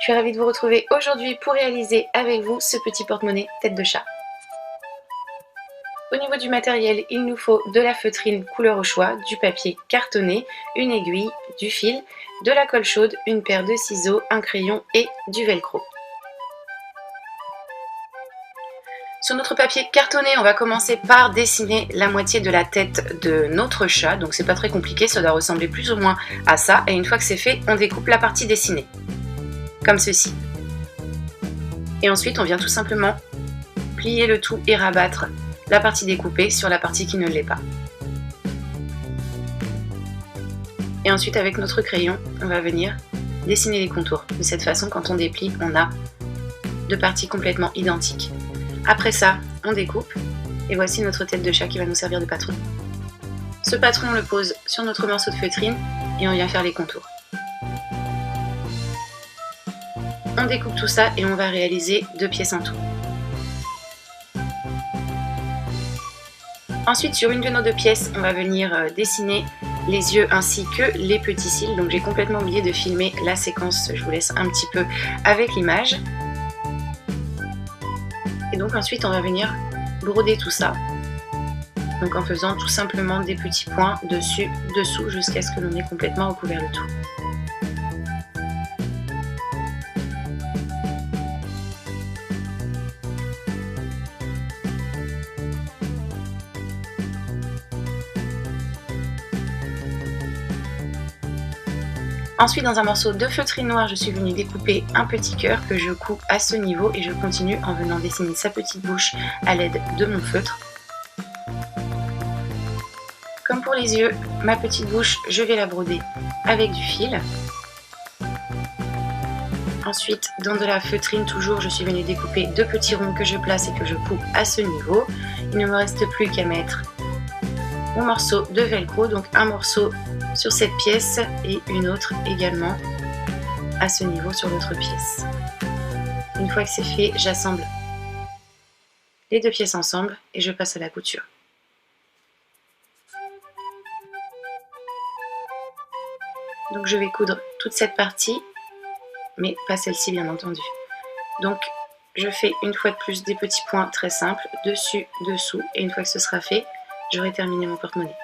suis ravie de vous retrouver aujourd'hui pour réaliser avec vous ce petit porte-monnaie tête de chat. Au niveau du matériel, il nous faut de la feutrine couleur au choix, du papier cartonné, une aiguille, du fil, de la colle chaude, une paire de ciseaux, un crayon et du velcro. Sur notre papier cartonné, on va commencer par dessiner la moitié de la tête de notre chat. Donc c'est pas très compliqué, ça doit ressembler plus ou moins à ça. Et une fois que c'est fait, on découpe la partie dessinée, comme ceci. Et ensuite, on vient tout simplement plier le tout et rabattre la partie découpée sur la partie qui ne l'est pas. Et ensuite, avec notre crayon, on va venir dessiner les contours. De cette façon, quand on déplie, on a deux parties complètement identiques. Après ça, on découpe et voici notre tête de chat qui va nous servir de patron. Ce patron, on le pose sur notre morceau de feutrine et on vient faire les contours. On découpe tout ça et on va réaliser 2 pièces en tout. Ensuite, sur une de nos 2 pièces, on va venir dessiner les yeux ainsi que les petits cils. Donc j'ai complètement oublié de filmer la séquence, je vous laisse un petit peu avec l'image. Et donc ensuite, on va venir broder tout ça. Donc en faisant tout simplement des petits points dessus, dessous, jusqu'à ce que l'on ait complètement recouvert le tout. Ensuite, dans un morceau de feutrine noire, je suis venue découper un petit cœur que je couds à ce niveau et je continue en venant dessiner sa petite bouche à l'aide de mon feutre. Comme pour les yeux, ma petite bouche, je vais la broder avec du fil. Ensuite, dans de la feutrine toujours, je suis venue découper 2 petits ronds que je place et que je couds à ce niveau. Il ne me reste plus qu'à mettre mon morceau de velcro, donc un morceau sur cette pièce et une autre également à ce niveau sur l'autre pièce. Une fois que c'est fait, j'assemble les 2 pièces ensemble et je passe à la couture. Donc je vais coudre toute cette partie, mais pas celle-ci bien entendu. Donc je fais une fois de plus des petits points très simples, dessus, dessous, et une fois que ce sera fait, j'aurai terminé mon porte-monnaie.